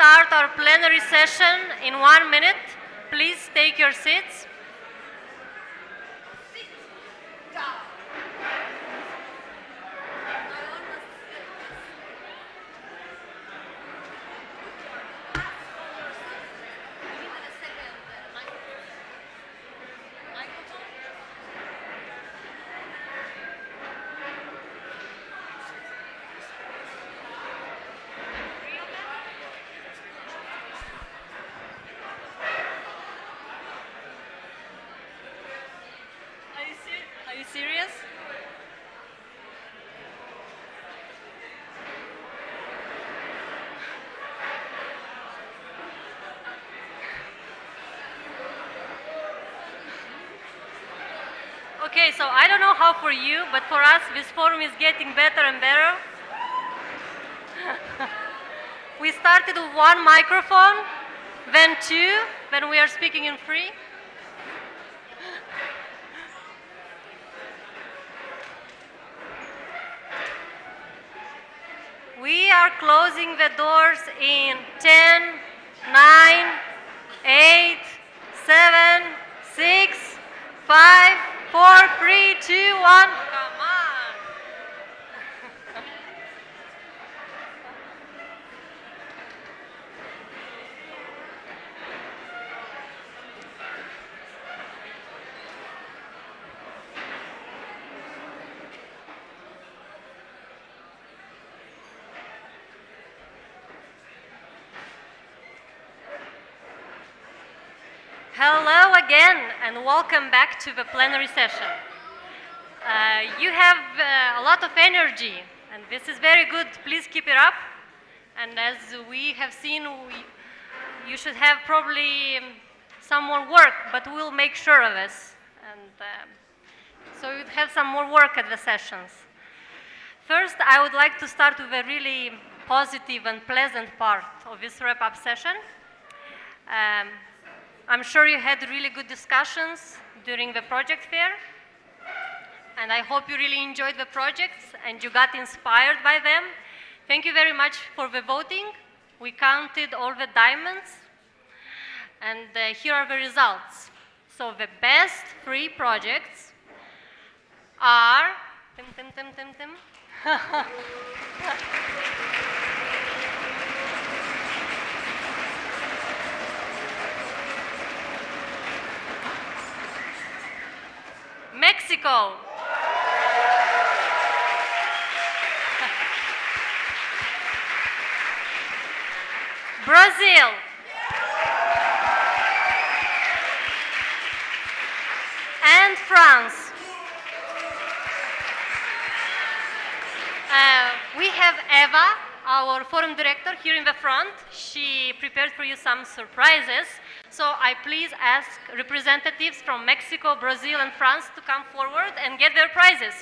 start our plenary session in 1 minute. Please take your seats. Are you serious? Okay, so I don't know how for you, but for us this forum is getting better and better. We started with one microphone, then two, then we are speaking in three. We are closing the doors in 10, 9, 8, 7, 6, 5, 4, 3, 2, 1. Come on. Hello again and welcome back to the plenary session. You have a lot of energy and this is very good. Please keep it up. And as we have seen, you should have probably some more work, but we'll make sure of this. And so you'd have some more work at the sessions. First, I would like to start with a really positive and pleasant part of this wrap-up session. I'm sure you had really good discussions during the project fair, and I hope you really enjoyed the projects and you got inspired by them. Thank you very much for the voting. We counted all the diamonds, and here are the results. So the best 3 projects are... Mexico. Brazil. And France. We have Eva, our forum director, here in the front. She prepared for you some surprises. So I please ask representatives from Mexico, Brazil, and France to come forward and get their prizes.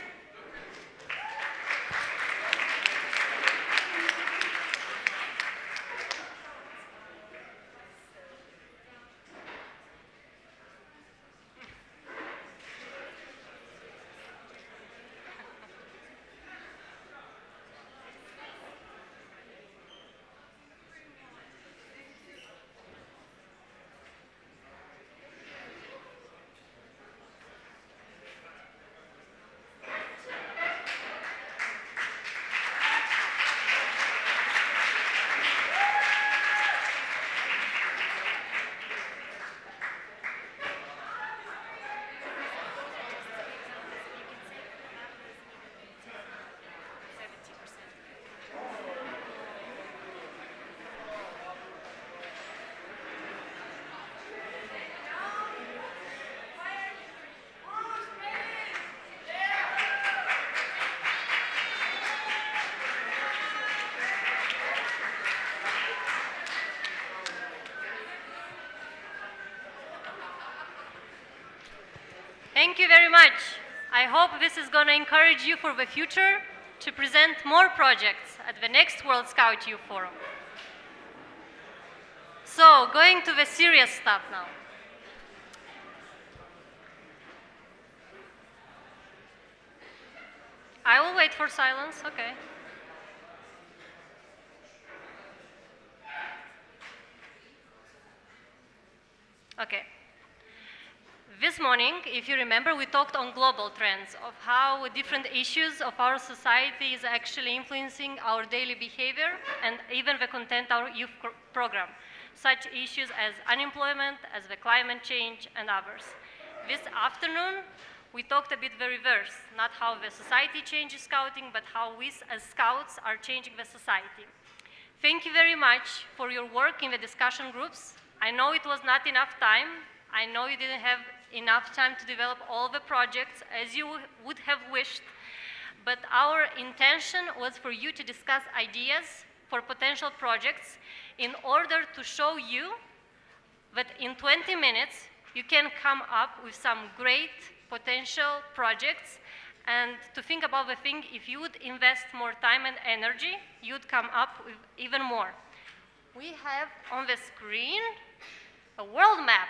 Thank you very much. I hope this is going to encourage you for the future to present more projects at the next World Scout Youth Forum. So, going to the serious stuff now. I will wait for silence, okay. Okay. This morning, if you remember, we talked on global trends of how different issues of our society is actually influencing our daily behavior and even the content of our youth program, such issues as unemployment, as the climate change, and others. This afternoon, we talked a bit the reverse, not how the society changes scouting, but how we as scouts are changing the society. Thank you very much for your work in the discussion groups. I know it was not enough time. I know you didn't have enough time to develop all the projects as you would have wished, but our intention was for you to discuss ideas for potential projects in order to show you that in 20 minutes you can come up with some great potential projects, and to think about the thing, if you would invest more time and energy, you'd come up with even more. We have on the screen a world map,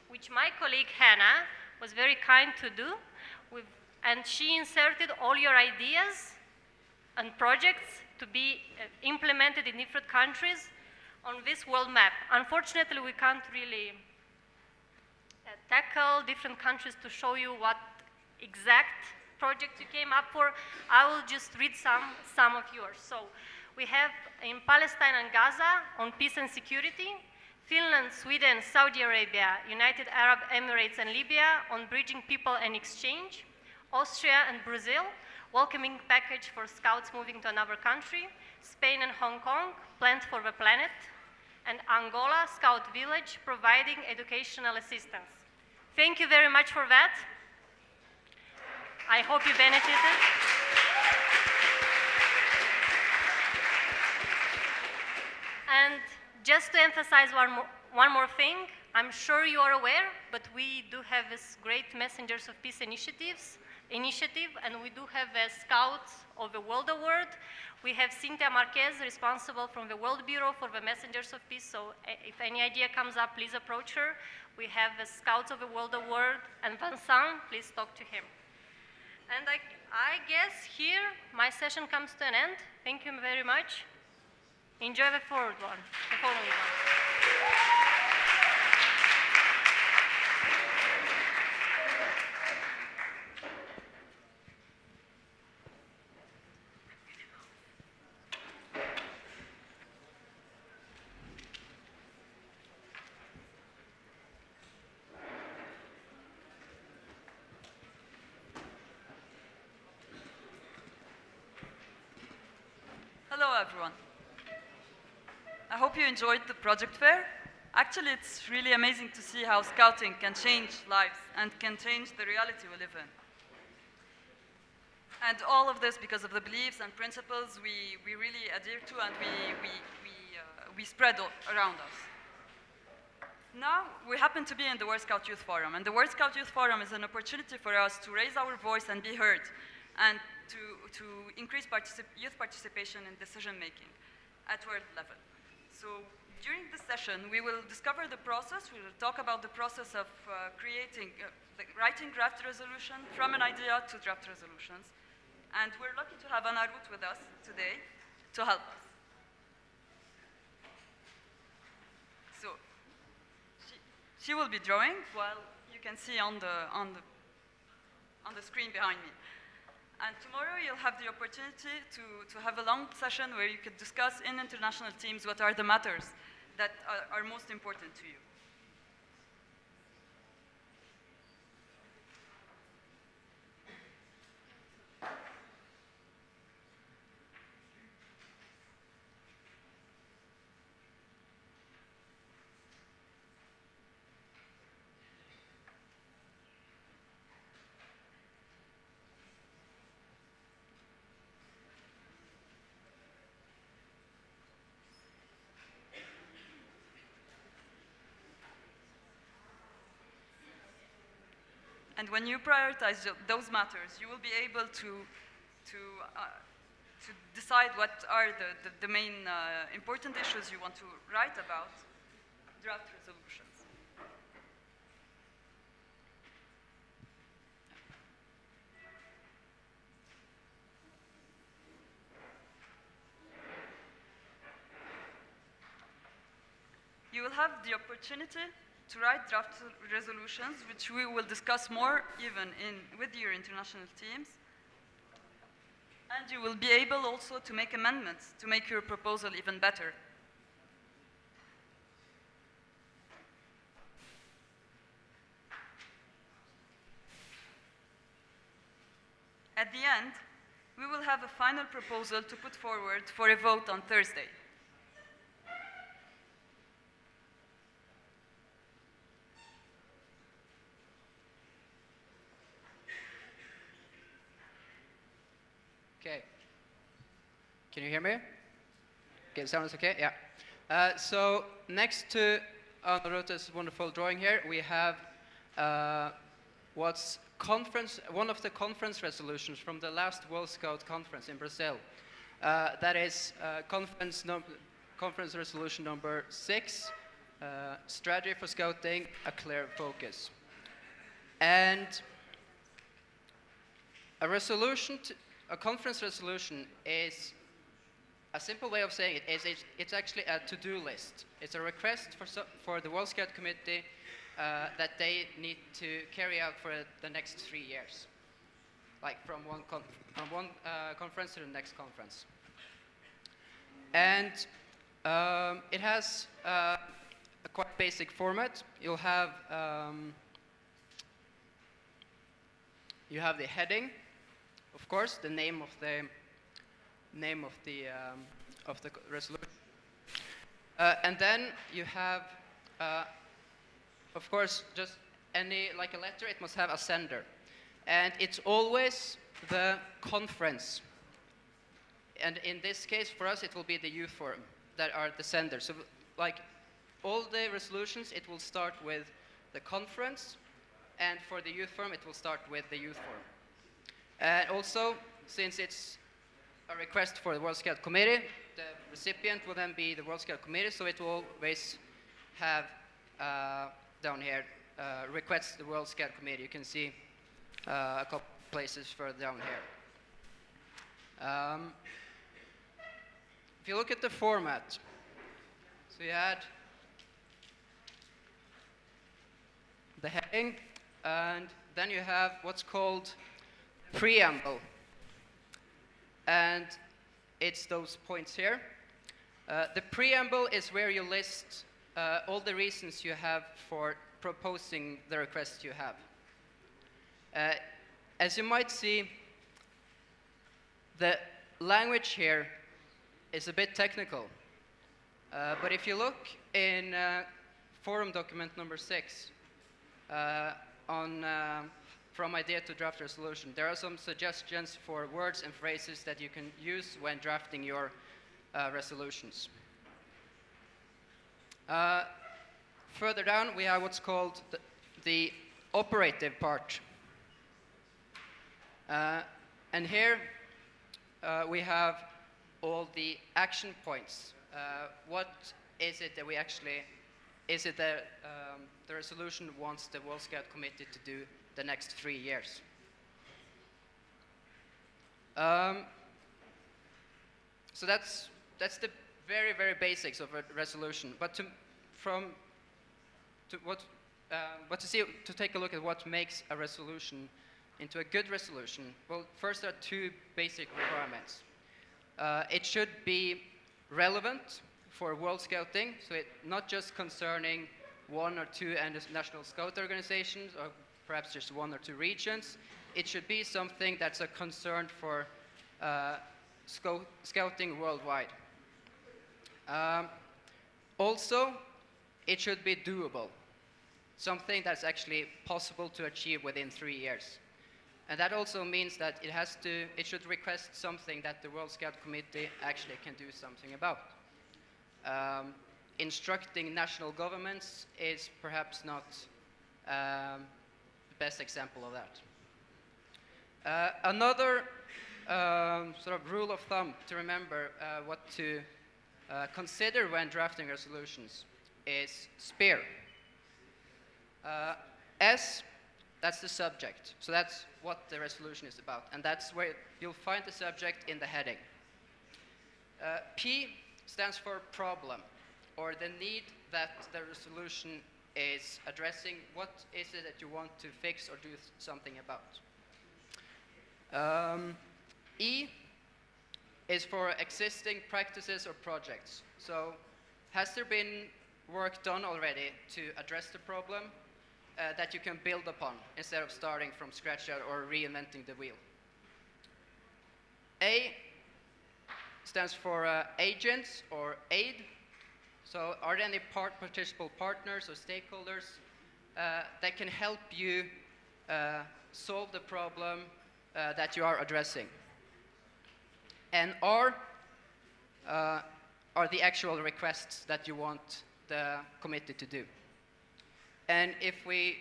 which my colleague Hannah was very kind to do, and she inserted all your ideas and projects to be implemented in different countries on this world map. Unfortunately, we can't really tackle different countries to show you what exact project you came up for. I will just read some of yours. So we have in Palestine and Gaza on peace and security, Finland, Sweden, Saudi Arabia, United Arab Emirates and Libya on bridging people and exchange, Austria and Brazil, welcoming package for scouts moving to another country, Spain and Hong Kong, Plant for the Planet, and Angola, Scout Village, providing educational assistance. Thank you very much for that. I hope you benefited. And just to emphasize one more thing, I'm sure you are aware, but we do have this great Messengers of Peace initiative, and we do have a Scouts of the World Award. We have Cynthia Marquez, responsible from the World Bureau for the Messengers of Peace, so if any idea comes up, please approach her. We have the Scouts of the World Award, and Vincent, please talk to him. And I guess here my session comes to an end. Thank you very much. Enjoy the following one. Hello, everyone. I hope you enjoyed the project fair. Actually, it's really amazing to see how scouting can change lives and can change the reality we live in. And all of this because of the beliefs and principles we really adhere to and we spread around us. Now, we happen to be in the World Scout Youth Forum, and the World Scout Youth Forum is an opportunity for us to raise our voice and be heard, and to increase youth participation in decision-making at world level. So during this session, we will discover the process. We will talk about the process of writing draft resolution from an idea to draft resolutions. And we're lucky to have Anna Ruth with us today to help us. So she will be drawing, while you can see on the screen behind me. And tomorrow you'll have the opportunity to have a long session where you could discuss in international teams what are the matters that are most important to you. And when you prioritize those matters, you will be able to decide what are the main important issues you want to write about, draft resolutions. You will have the opportunity to write draft resolutions, which we will discuss more even with your international teams. And you will be able also to make amendments to make your proposal even better. At the end, we will have a final proposal to put forward for a vote on Thursday. Okay. Can you hear me? Okay, the sound is okay? Yeah. So next to Anna Rute's wonderful drawing here, we have one of the conference resolutions from the last World Scout conference in Brazil. That is conference resolution number 6, strategy for scouting, a clear focus. And a conference resolution is a simple way of saying it is it's actually a to-do list. It's a request for the World Scout Committee that they need to carry out for the next 3 years, like from one conference to the next conference. And it has a quite basic format. You'll have you have the heading, of course, the name of the resolution, and then you have, of course, just like a letter, it must have a sender, and it's always the conference. And in this case, for us, it will be the youth forum that are the sender. So, like all the resolutions, it will start with the conference, and for the youth forum, it will start with the youth forum. And also, since it's a request for the World Scout Committee, the recipient will then be the World Scout Committee, so it will always have down here, request the World Scout Committee. You can see a couple places further down here. If you look at the format, so you had the heading, and then you have what's called preamble. And it's those points here. The preamble is where you list all the reasons you have for proposing the request you have. As you might see, the language here is a bit technical. But if you look in forum document number 6, from idea to draft resolution, there are some suggestions for words and phrases that you can use when drafting your resolutions. Further down, we have what's called the operative part. And here we have all the action points. What is it that we actually, is it that the resolution wants the World Scout Committee to do the next 3 years? So that's the very, very basics of a resolution. But to take a look at what makes a resolution into a good resolution, well, first there are 2 basic requirements. It should be relevant for World Scouting, so it's not just concerning 1 or 2 national scout organizations, or perhaps just 1 or 2 regions. It should be something that's a concern for scouting worldwide. Also, it should be doable, something that's actually possible to achieve within 3 years. And that also means that it should request something that the World Scout Committee actually can do something about. Instructing national governments is perhaps not the best example of that. Another sort of rule of thumb to remember what to consider when drafting resolutions is SPEAR. S, that's the subject. So that's what the resolution is about. And that's where you'll find the subject in the heading. P stands for problem, or the need that the resolution is addressing what is it that you want to fix or do something about. E is for existing practices or projects. So has there been work done already to address the problem that you can build upon instead of starting from scratch or reinventing the wheel? A stands for agents or aid. So are there any participant partners or stakeholders that can help you solve the problem that you are addressing? And R are the actual requests that you want the committee to do. And if we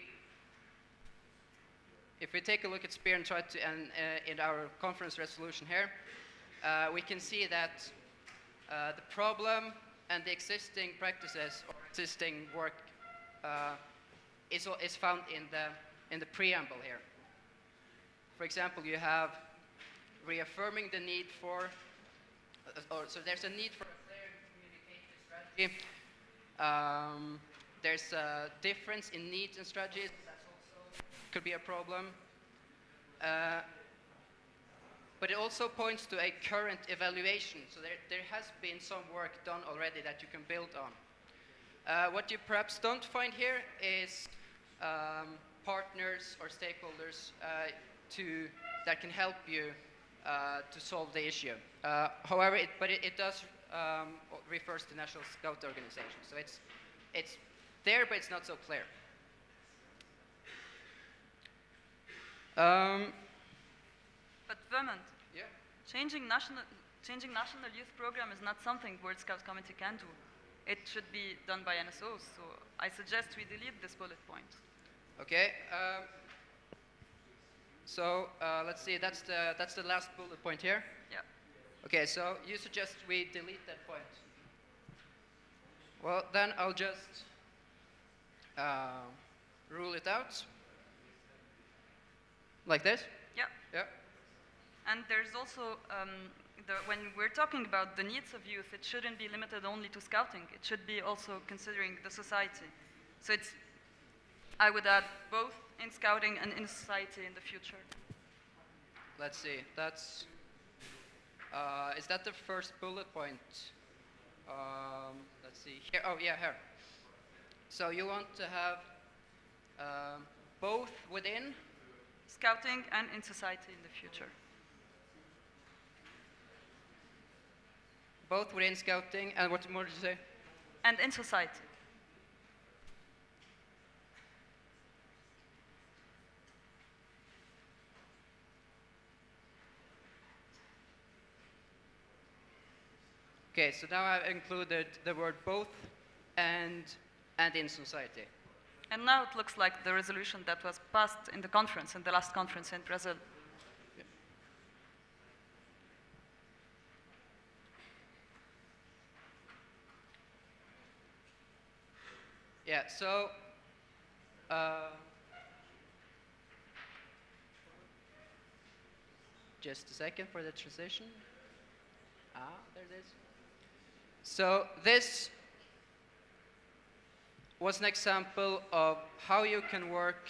take a look at SPEAR and try to, in our conference resolution here, we can see that the problem and the existing practices or existing work is found in the preamble here. For example, you have reaffirming the need for, so there's a need for a clear communication strategy. There's a difference in needs and strategies. That also could be a problem. But it also points to a current evaluation. So there has been some work done already that you can build on. What you perhaps don't find here is partners or stakeholders that can help you to solve the issue. However, it does refers to National Scout Organization. So it's there, but it's not so clear. But Vermont, Yeah. changing national youth program is not something World Scout Committee can do. It should be done by NSOs. So I suggest we delete this bullet point. Okay. So let's see. That's the last bullet point here. Yeah. Okay. So you suggest we delete that point. Well, then I'll just rule it out like this. Yeah. Yeah. And there's also, when we're talking about the needs of youth, it shouldn't be limited only to scouting. It should be also considering the society. So I would add both in scouting and in society in the future. Let's see. That's. Is that the first bullet point? Let's see. Here. Oh, yeah, here. So you want to have both within Scouting and in society in the future. both within scouting and what more did you say? And in society. Okay, so now I've included the word both and in society. And now it looks like the resolution that was passed in the conference, in the last conference in Brazil. Yeah, so just a second for the transition. There it is. So this was an example of how you can work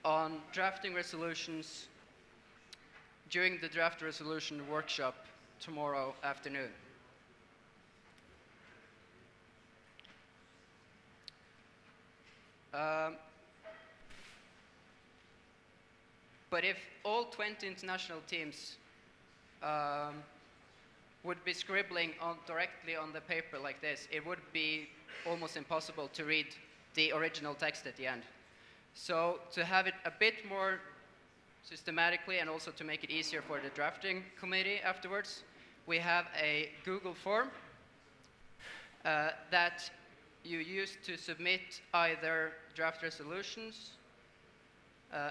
on drafting resolutions during the draft resolution workshop tomorrow afternoon. But if all 20 international teams would be scribbling directly on the paper like this, it would be almost impossible to read the original text at the end. So to have it a bit more systematically and also to make it easier for the drafting committee afterwards, we have a Google form that you use to submit either draft resolutions,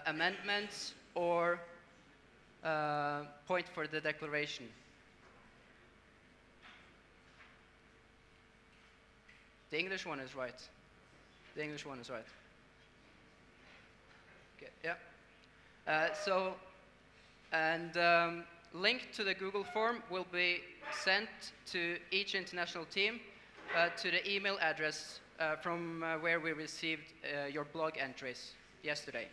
amendments, or point for the declaration. The English one is right. The English one is right. Okay, yeah. Link to the Google form will be sent to each international team to the email address where we received your blog entries yesterday.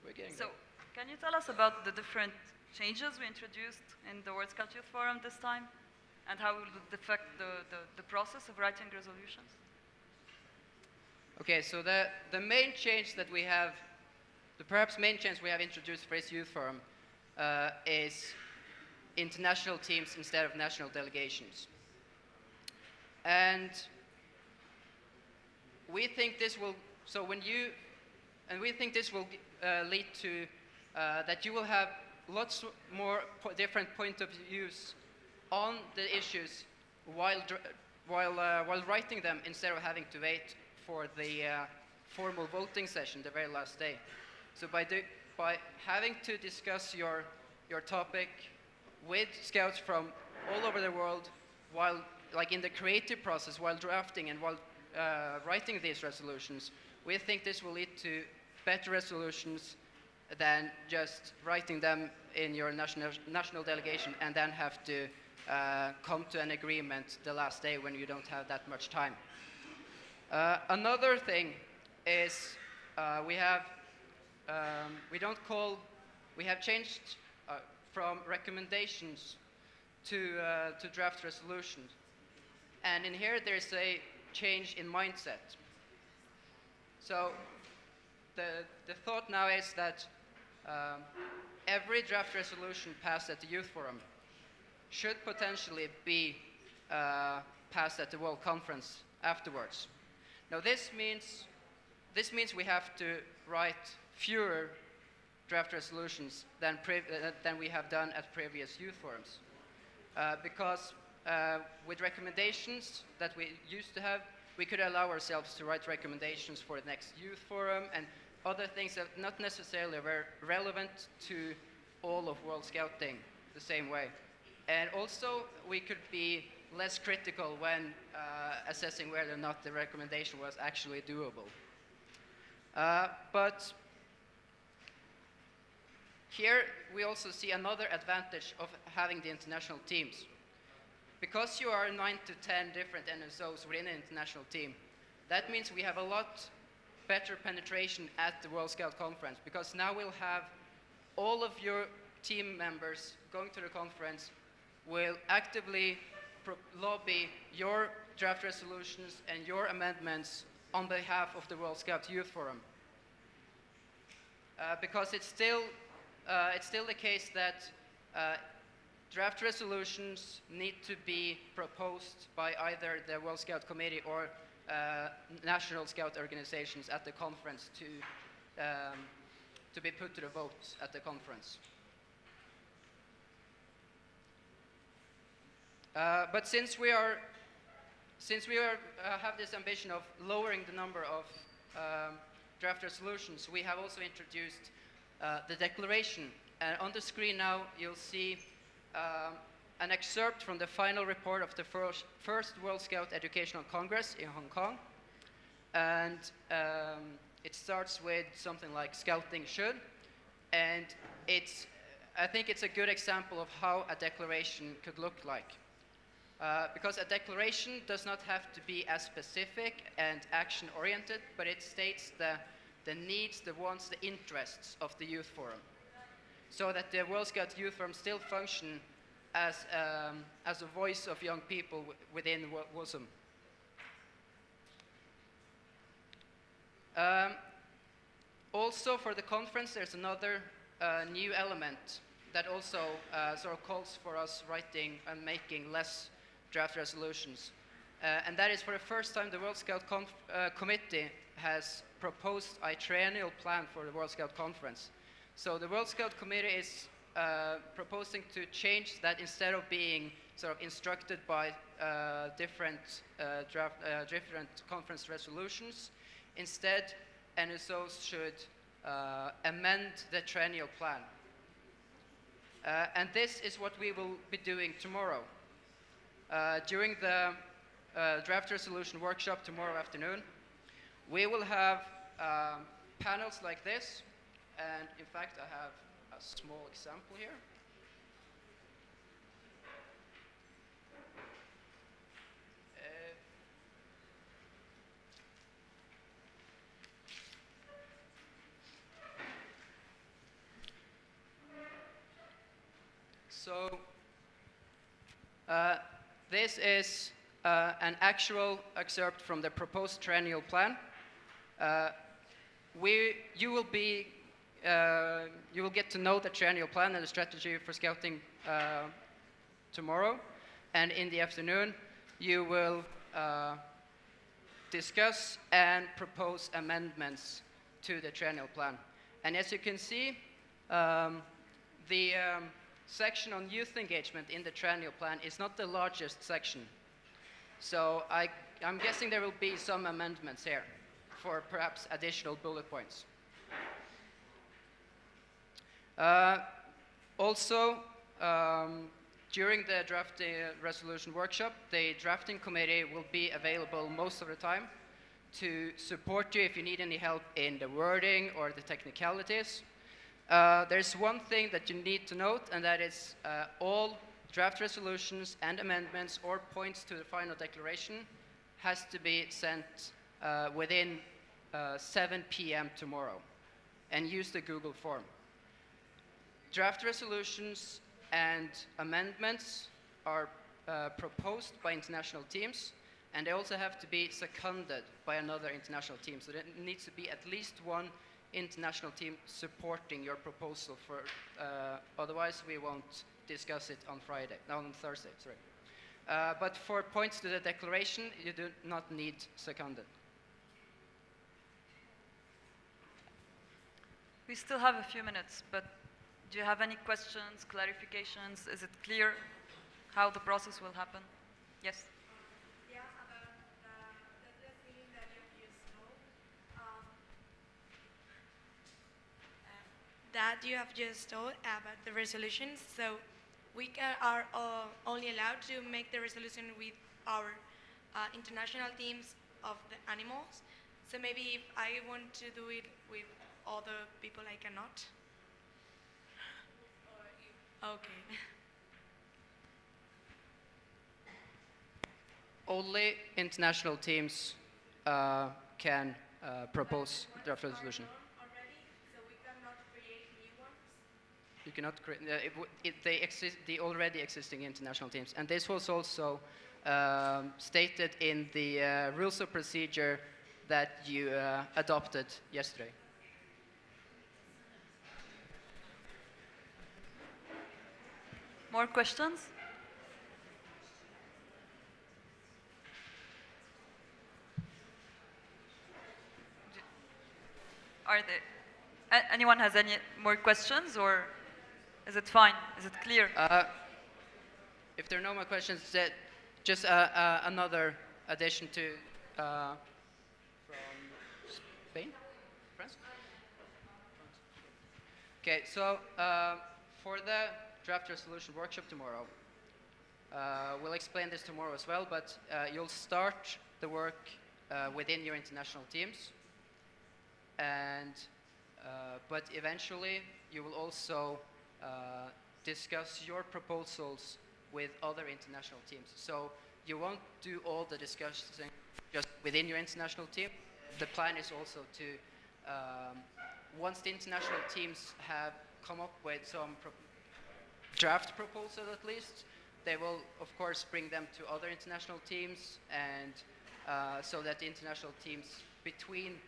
We're getting So, there. can you tell us about the different changes we introduced in the World Scout Youth Forum this time? And how will it affect the process of writing resolutions? Okay, so the main change that we have, the perhaps main change we have introduced for this youth forum is international teams instead of national delegations. And we think this will, so when you, and we think this will lead to that you will have lots more different point of views on the issues while writing them instead of having to wait for the formal voting session the very last day. So by having to discuss your topic with scouts from all over the world while like in the creative process while drafting and while writing these resolutions, we think this will lead to better resolutions than just writing them in your national delegation and then have to come to an agreement the last day when you don't have that much time. Another thing is we have changed from recommendations to draft resolutions, and in here there's a change in mindset. So the thought now is that every draft resolution passed at the Youth Forum should potentially be passed at the World Conference afterwards. Now this means we have to write fewer draft resolutions than we have done at previous youth forums, because with recommendations that we used to have, we could allow ourselves to write recommendations for the next youth forum and other things that not necessarily were relevant to all of World Scouting the same way. And also, we could be less critical when assessing whether or not the recommendation was actually doable. But here we also see another advantage of having the international teams. Because you are 9 to 10 different NSOs within an international team, that means we have a lot better penetration at the World Scout Conference, because now we'll have all of your team members going to the conference will actively lobby your draft resolutions and your amendments on behalf of the World Scout Youth Forum. Because it's still the case that draft resolutions need to be proposed by either the World Scout Committee or national Scout organizations at the conference to be put to the vote at the conference. But since we have this ambition of lowering the number of draft resolutions, we have also introduced the declaration. And on the screen now, you'll see an excerpt from the final report of the first World Scout Educational Congress in Hong Kong. And it starts with something like "Scouting should," and I think it's a good example of how a declaration could look like. Because a declaration does not have to be as specific and action-oriented, but it states the needs, the wants, the interests of the Youth Forum, so that the World Scout Youth Forum still function as a voice of young people within WSUM. Also, for the conference, there's another new element that also sort of calls for us writing and making less draft resolutions. And that is, for the first time, the World Scout Committee has proposed a triennial plan for the World Scout Conference. So the World Scout Committee is proposing to change that. Instead of being sort of instructed by different conference resolutions, instead NSOs should amend the triennial plan. And this is what we will be doing tomorrow. During the draft resolution workshop tomorrow afternoon. We will have panels like this, and in fact I have a small example here. So this is an actual excerpt from the proposed triennial plan. You will get to know the triennial plan and the strategy for scouting tomorrow, and in the afternoon you will discuss and propose amendments to the triennial plan. And as you can see, the section on youth engagement in the triennial plan is not the largest section. So I'm guessing there will be some amendments here for perhaps additional bullet points. Also, during the draft resolution workshop, the drafting committee will be available most of the time to support you if you need any help in the wording or the technicalities. There's one thing that you need to note, and that is all draft resolutions and amendments or points to the final declaration has to be sent within 7 p.m. tomorrow, and use the Google form. Draft resolutions and amendments are proposed by international teams, and they also have to be seconded by another international team. So there needs to be at least one international team supporting your proposal. Otherwise we won't discuss it on Thursday. But for points to the declaration, you do not need seconded. We still have a few minutes, but do you have any questions, clarifications? Is it clear how the process will happen? Yes? Yeah, about the thing that you just told. That you have just told about the resolutions. So we are only allowed to make the resolution with our international teams of the animals. So maybe if I want to do it with other people, I cannot. Okay. Only international teams can propose draft resolution. Already, so we cannot create new ones. You cannot create the already existing international teams, and this was also stated in the rules of procedure that you adopted yesterday. More questions? Anyone has any more questions, or is it fine? Is it clear? If there are no more questions, just another addition to from Spain, France. Okay, so for the draft resolution workshop tomorrow, we'll explain this tomorrow as well, but you'll start the work within your international teams, and but eventually you will also discuss your proposals with other international teams. So you won't do all the discussing just within your international team. The plan is also to, once the international teams have come up with some draft proposal at least, they will of course bring them to other international teams, and so that the international teams between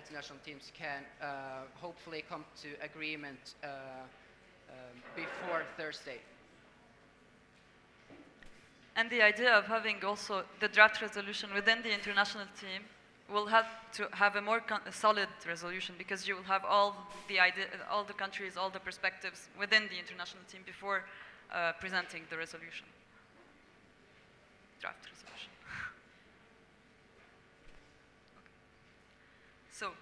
international teams can hopefully come to agreement before Thursday. And the idea of having also the draft resolution within the international team will have to have a more solid resolution, because you will have all the countries, all the perspectives within the international team before presenting the resolution. Draft resolution. Okay. So,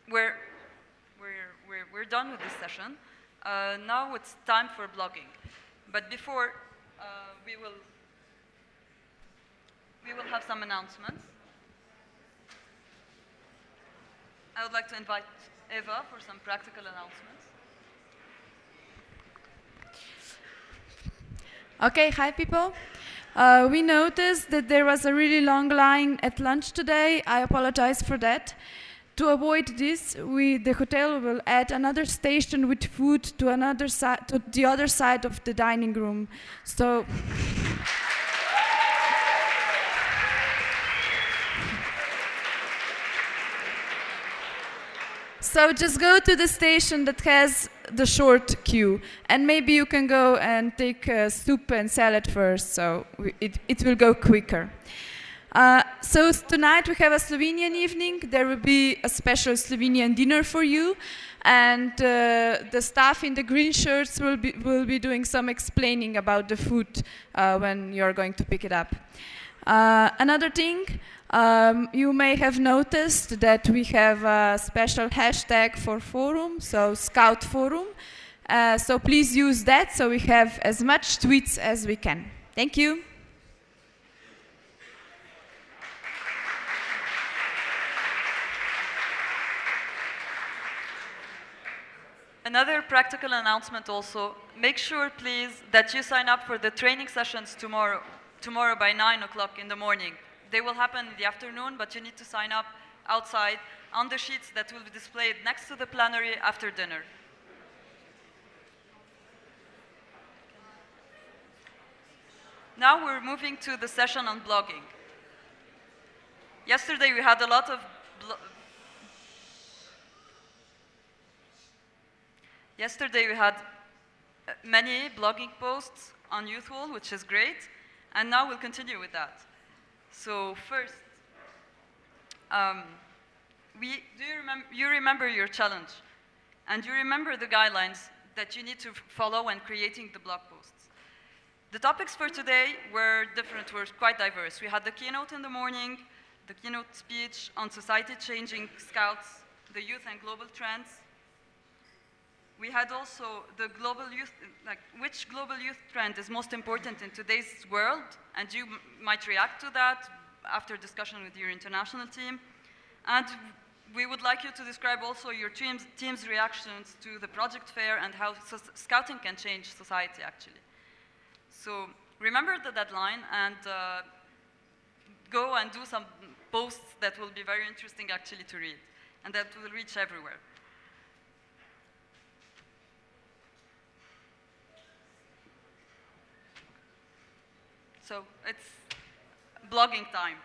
we're done with this session. Now it's time for blogging. But before, we will have some announcements. I would like to invite Eva for some practical announcements. Okay, hi people. We noticed that there was a really long line at lunch today. I apologize for that. To avoid this, the hotel will add another station with food to the other side of the dining room. So just go to the station that has the short queue, and maybe you can go and take soup and salad first, so it will go quicker. So tonight we have a Slovenian evening. There will be a special Slovenian dinner for you, and the staff in the green shirts will be doing some explaining about the food when you're going to pick it up. Another thing, you may have noticed that we have a special hashtag for forum, so Scout Forum. So please use that so we have as much tweets as we can. Thank you. Another practical announcement also, make sure please that you sign up for the training sessions tomorrow by 9 o'clock in the morning. They will happen in the afternoon, but you need to sign up outside on the sheets that will be displayed next to the plenary after dinner. Now we're moving to the session on blogging. Yesterday we had a lot of many blogging posts on Youth Hall, which is great, and now we'll continue with that. So first, you remember your challenge, and you remember the guidelines that you need to follow when creating the blog posts. The topics for today were different, were quite diverse. We had the keynote in the morning, the keynote speech on society changing scouts, the youth and global trends. We had also the global youth, like which global youth trend is most important in today's world, and you might react to that after discussion with your international team. And we would like you to describe also your team's reactions to the project fair and how scouting can change society actually. So remember the deadline and go and do some posts that will be very interesting actually to read and that will reach everywhere. So it's blogging time.